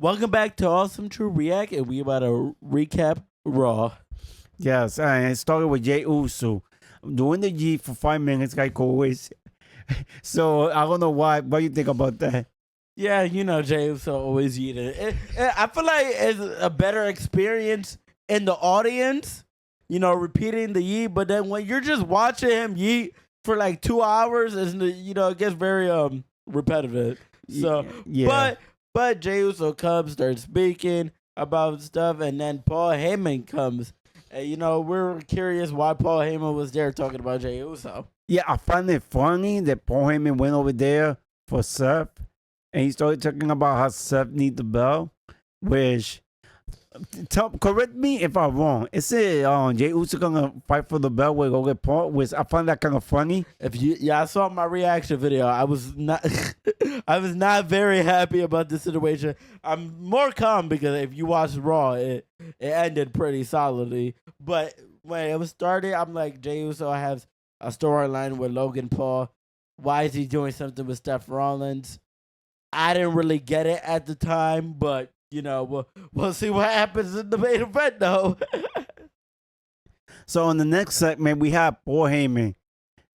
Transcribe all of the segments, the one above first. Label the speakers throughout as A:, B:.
A: Welcome back to Awesome True React, and we about to recap Raw.
B: Yes, and it started with Jay Uso doing the G for 5 minutes, like always. So I don't know why. What do you think about that?
A: Yeah, you know Jey Uso always eating it. I feel like it's a better experience in the audience, repeating the yeet. But then when you're just watching him yeet for like 2 hours, it gets very repetitive. So,
B: Yeah.
A: but Jey Uso comes, starts speaking about stuff, and then Paul Heyman comes. And, we're curious why Paul Heyman was there talking about Jey Uso.
B: Yeah, I find it funny that Paul Heyman went over there for Seth, and he started talking about how Seth needs the belt, which, correct me if I'm wrong. It said Jey Uso gonna fight for the belt with Logan Paul, which I find that kind of funny.
A: I saw my reaction video. I was not, I was not very happy about the situation. I'm more calm because if you watch Raw, it ended pretty solidly. But when it was started, I'm like, Jey Uso has a storyline with Logan Paul. Why is he doing something with Seth Rollins? I didn't really get it at the time, but we'll see what happens in the main event, though.
B: So on the next segment, we have Paul Heyman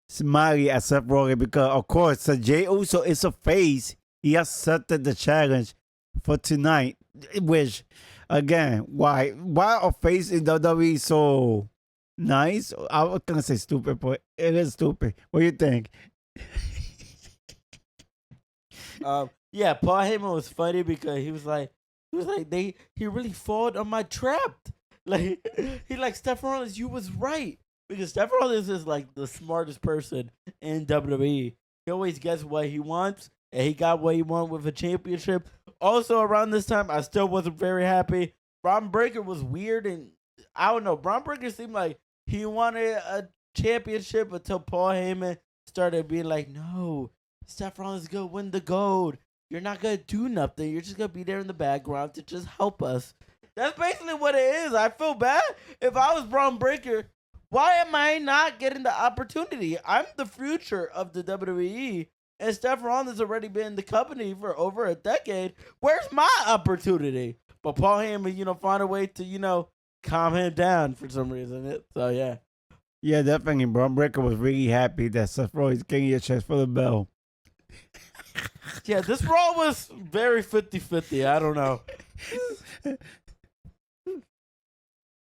B: smiling at Seth Rollins because, of course, so Jey Uso is a face. He accepted the challenge for tonight, which, again, why a face in WWE so nice? I was gonna say stupid, but it is stupid. What do you think?
A: Yeah, Paul Heyman was funny because he was like he really fought on my trap. Like he like Seth Rollins, you was right because Seth Rollins is like the smartest person in WWE. He always gets what he wants, and he got what he wanted with a championship. Also, around this time, I still wasn't very happy. Braun Breaker was weird, and I don't know. Braun Breaker seemed like he wanted a championship until Paul Heyman started being like, "No, Seth Rollins is gonna win the gold. You're not gonna do nothing. You're just gonna be there in the background to just help us." That's basically what it is. I feel bad. If I was Braun Breaker, why am I not getting the opportunity? I'm the future of the WWE, and Seth Rollins already been in the company for over a decade. Where's my opportunity? But Paul Heyman, find a way to, calm him down for some reason. So, yeah.
B: Yeah, definitely. Braun Breaker was really happy that Seth Rollins getting a chance for the belt.
A: Yeah, this Raw was very 50-50. I don't know.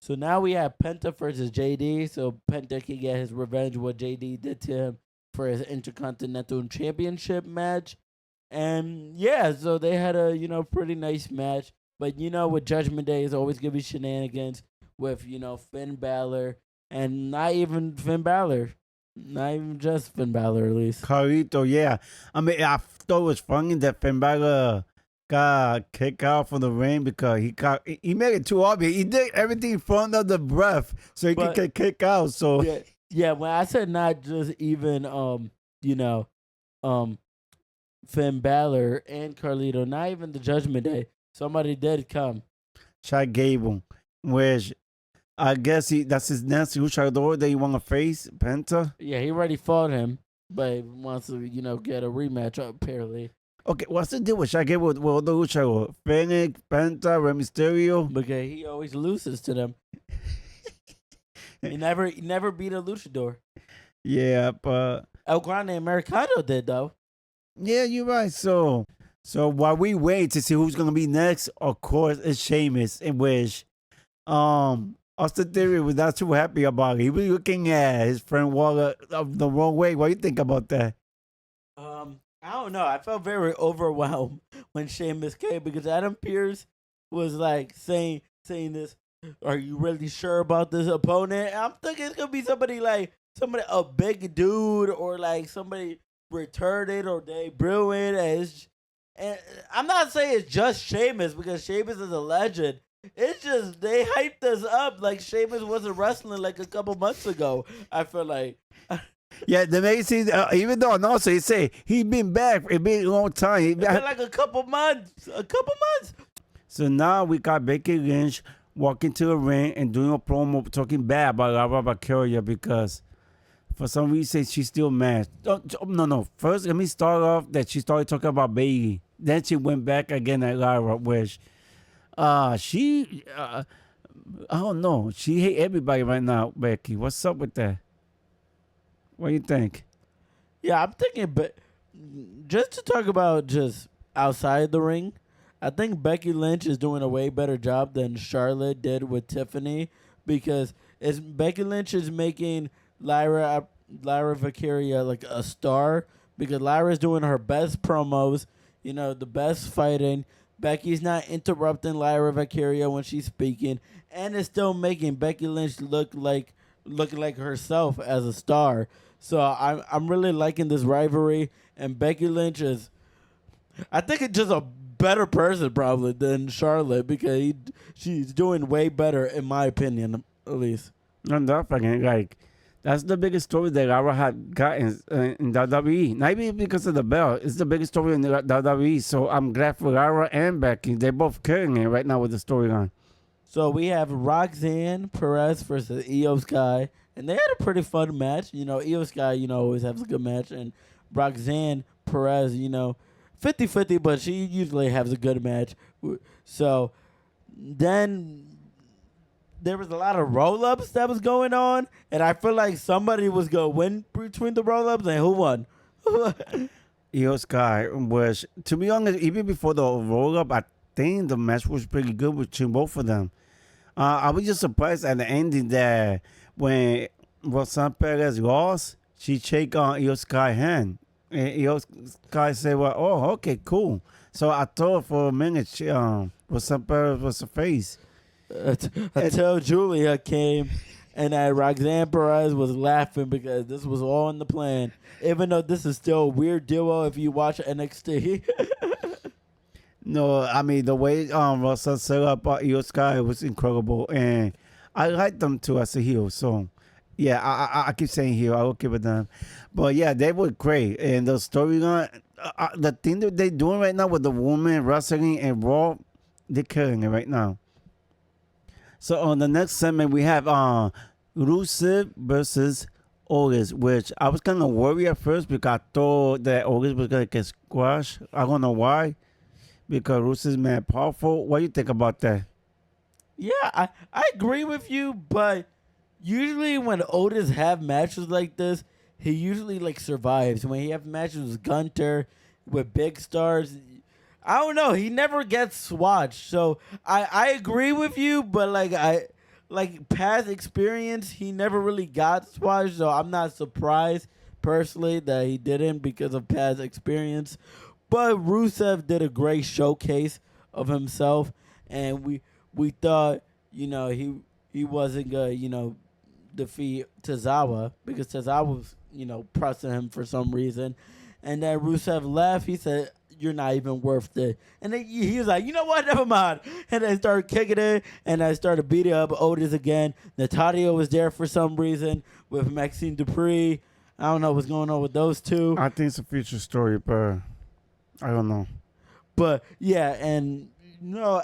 A: So now we have Penta versus JD. So Penta can get his revenge what JD did to him for his Intercontinental Championship match. And yeah, so they had a pretty nice match. But with Judgment Day is always gonna be shenanigans with Finn Balor and not even Finn Balor. Not even just Finn Balor, at least.
B: Carlito, yeah. I mean, I thought it was funny that Finn Balor got kicked out from the ring because he made it too obvious. He did everything in front of the breath so he could get kicked out. So
A: yeah. When I said not just even Finn Balor and Carlito, not even the Judgment Day. Somebody did come.
B: Chad Gable, which I guess that's his next luchador that he want to face, Penta.
A: Yeah, he already fought him, but he wants to get a rematch apparently.
B: Okay, what's the deal with Chad Gable with all the luchador? Phoenix, Penta, Rey Mysterio?
A: Because he always loses to them. he never beat a luchador.
B: Yeah, but
A: El Grande Americano did though.
B: Yeah, you're right. So while we wait to see who's gonna be next, of course, it's Sheamus, in which Austin Theory was not too happy about it. He was looking at his friend Waller the wrong way. What do you think about that?
A: I don't know. I felt very overwhelmed when Sheamus came because Adam Pearce was like saying this. Are you really sure about this opponent? I'm thinking it's gonna be somebody a big dude or like somebody retarded or they brewing. And I'm not saying it's just Sheamus because Sheamus is a legend. It's just they hyped us up like Sheamus wasn't wrestling like a couple months ago. I feel like.
B: Yeah, the amazing. Even though also he say he been back for a big long time.
A: It's been like a couple months.
B: So now we got Becky Lynch walking to the ring and doing a promo talking bad about Lara Valkyria because for some reason she's still mad. No. First, let me start off that she started talking about Bayley. Then she went back again at Lara, which she I don't know. She hate everybody right now, Becky. What's up with that? What do you think?
A: Yeah, I'm thinking, but just to talk about just outside the ring, I think Becky Lynch is doing a way better job than Charlotte did with Tiffany because it's Becky Lynch is making Lyra Valkyria like a star because Lyra's doing her best promos, the best fighting. Becky's not interrupting Lyra Valkyria when she's speaking, and it's still making Becky Lynch looking like herself as a star. So I'm really liking this rivalry, and Becky Lynch is, I think, it's just a better person probably than Charlotte because she's doing way better in my opinion, at least.
B: And that fucking like that's the biggest story that Lara had gotten in WWE. Not even because of the belt. It's the biggest story in the WWE. So I'm glad for Lara and Becky. They're both killing it right now with the storyline.
A: So we have Roxanne Perez versus Io Sky, and they had a pretty fun match. Io Sky, always has a good match, and Roxanne Perez, 50-50, but she usually has a good match. So then there was a lot of roll-ups that was going on, and I feel like somebody was going to win between the roll-ups, and who won?
B: Io Sky was, to be honest, even before the roll up, I think the match was pretty good between both of them. I was just surprised at the ending that when Roxanne Perez lost, she shake on Io Sky's hand. And Io Sky said, well, oh, okay, cool. So I thought for a minute Roxanne Perez was a face.
A: Until Julia came and Roxanne Perez was laughing because this was all in the plan. Even though this is still a weird duo if you watch NXT.
B: No, I mean, the way Roxanne set up Io Sky was incredible. And I like them too as a heel. So, yeah, I keep saying heel. I will keep it down. But, yeah, they were great. And the storyline, the thing that they're doing right now with the women wrestling and Raw, they're killing it right now. So on the next segment, we have Rusev versus Otis, which I was kind of worried at first because I thought that Otis was going to get squashed. I don't know why, because Rusev's man powerful. What do you think about that?
A: Yeah, I agree with you, but usually when Otis have matches like this, he usually survives. When he have matches with Gunter, with big stars, I don't know. He never gets swatched. So I agree with you, but past experience, he never really got swatched. So I'm not surprised personally that he didn't because of past experience. But Rusev did a great showcase of himself, and we thought he wasn't gonna defeat Tozawa because Tozawa was pressing him for some reason, and then Rusev left. He said, you're not even worth it. And then he was like, you know what? Never mind. And I started kicking it, and I started beating up Otis again. Natalia was there for some reason with Maxine Dupree. I don't know what's going on with those two.
B: I think it's a future story, but I don't know.
A: But, yeah, and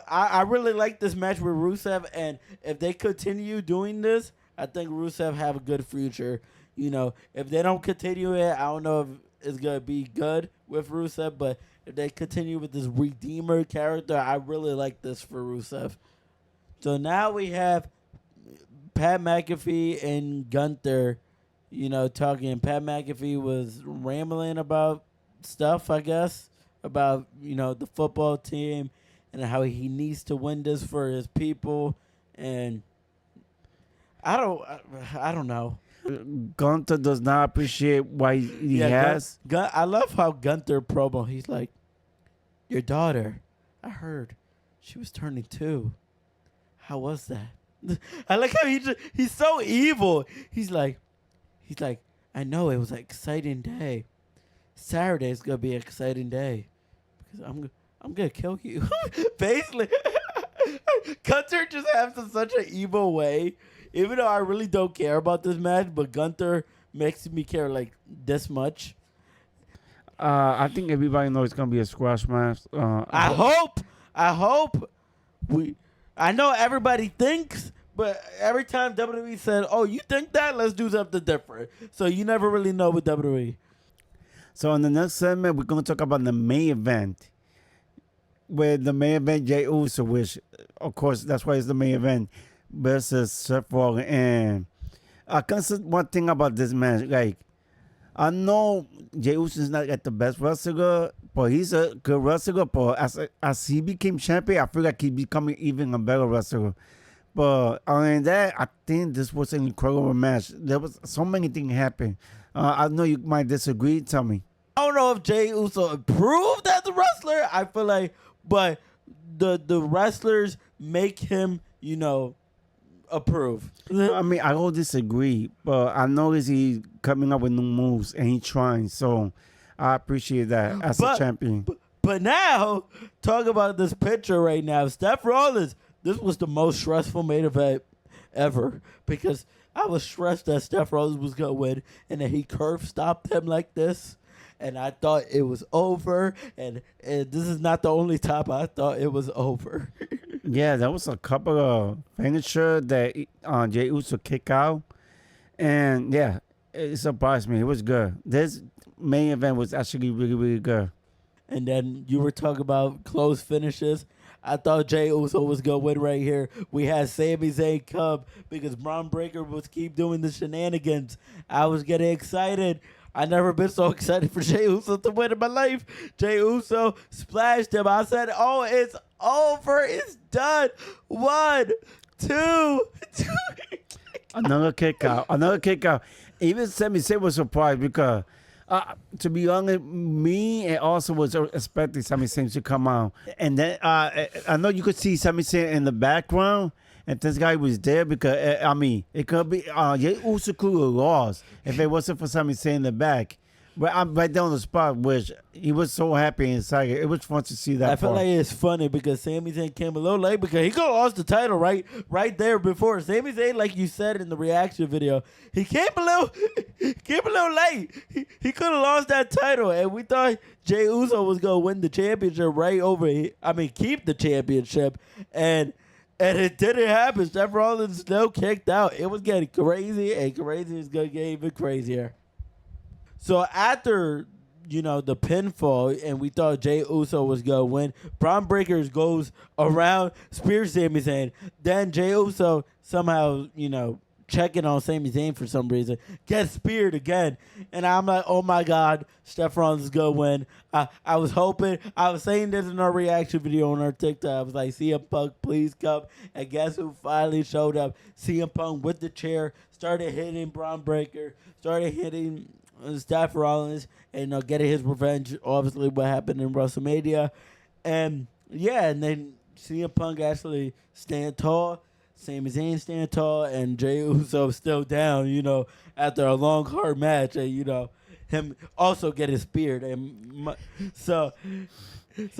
A: I really like this match with Rusev, and if they continue doing this, I think Rusev have a good future. If they don't continue it, I don't know if it's going to be good with Rusev, but if they continue with this Redeemer character, I really like this for Rusev. So now we have Pat McAfee and Gunther, talking. Pat McAfee was rambling about stuff, I guess, about, the football team and how he needs to win this for his people. And I don't know.
B: Gunther does not appreciate what he has.
A: I love how Gunther promo. He's like, your daughter, I heard she was turning 2. How was that? I like how he's so evil. He's like, I know it was an exciting day. Saturday is gonna be an exciting day because I'm gonna kill you. Basically, Gunther just has such an evil way. Even though I really don't care about this match, but Gunther makes me care this much.
B: I think everybody knows it's gonna be a squash match.
A: I hope. I know everybody thinks, but every time WWE said, "Oh, you think that? Let's do something different." So you never really know with WWE.
B: So in the next segment, we're gonna talk about the main event. with the main event, Jey Uso, which of course that's why it's the main event versus Seth Rollins. And I consider one thing about this match, like I know Jey Uso is not like the best wrestler, but he's a good wrestler. But as he became champion, I feel like he's becoming even a better wrestler. But other than that, I think this was an incredible match. There was so many things happen. I know you might disagree. Tell me.
A: I don't know if Jey Uso improved as a wrestler. I feel like, but the wrestlers make him, approve.
B: I mean, I don't disagree, but I notice he's coming up with new moves and he's trying. So I appreciate that as a champion.
A: But now, talk about this picture right now. Seth Rollins, this was the most stressful main event ever because I was stressed that Seth Rollins was going to win and then he curve stopped him like this. And I thought it was over. And this is not the only time I thought it was over.
B: Yeah, there was a couple of finisher that Jey Uso kicked out. And yeah, it surprised me. It was good. This main event was actually really, really good.
A: And then you were talking about close finishes. I thought Jey Uso was going to win right here. We had Sami Zayn come because Braun Breaker was keep doing the shenanigans. I was getting excited. I never been so excited for Jey Uso to win in my life. Jey Uso splashed him. I said, oh, it's over. It's done. 1, 2, 3.
B: Another kick out. Another kick out. Even Sami Zayn was surprised because, to be honest, me and also was expecting Sami Zayn to come out. And then I know you could see Sami Zayn in the background. And this guy was there because, it could be, Jey Uso could have lost if it wasn't for Sami Zayn in the back. But I'm right there on the spot, which he was so happy inside. It was fun to see that.
A: I feel like it's funny because Sami Zayn came a little late because he could have lost the title right there before. Sami Zayn, like you said in the reaction video, he came a little late. He could have lost that title, and we thought Jey Uso was going to win the championship keep the championship, and it didn't happen. Seth Rollins still kicked out. It was getting crazy, and crazy is going to get even crazier. So after, the pinfall, and we thought Jey Uso was going to win, Braun Breakers goes around, spears Sami Zayn. Then Jey Uso somehow, checking on Sami Zayn for some reason, gets speared again. And I'm like, oh my God, Seth Rollins is going to win. I was hoping, I was saying this in our reaction video on our TikTok. I was like, CM Punk, please come. And guess who finally showed up? CM Punk with the chair, started hitting Braun Breaker, started hitting Seth Rollins, and getting his revenge, obviously, what happened in WrestleMania. And then CM Punk actually stand tall, Sami Zayn stand tall, and Jey Uso still down, after a long, hard match, and, him also getting speared. And so it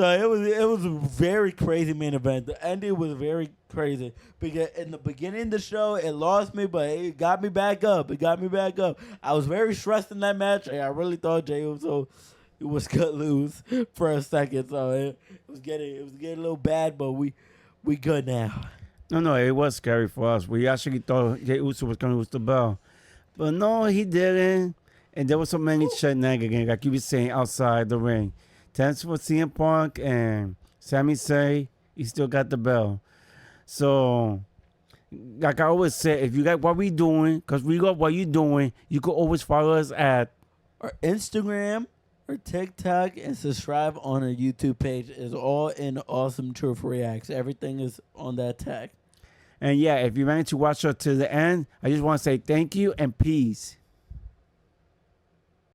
A: was a very crazy main event. The ending was very crazy because in the beginning of the show it lost me, but it got me back up. I was very stressed in that match, and I really thought Jey Uso was gonna lose for a second. So it was getting a little bad, but we good now.
B: No, it was scary for us. We actually thought Jey Uso was gonna lose the belt, but no, he didn't. And there was so many shenanigans, like you were saying, outside the ring. Thanks for CM Punk and Sami Zayn. He still got the belt. So, like I always say, if you got what we doing, because we got what you doing, you can always follow us at
A: our Instagram, our TikTok, and subscribe on our YouTube page. Is all in Awesome Truth Reacts. Everything is on that tag.
B: And yeah, if you managed to watch us to the end, I just want to say thank you and peace.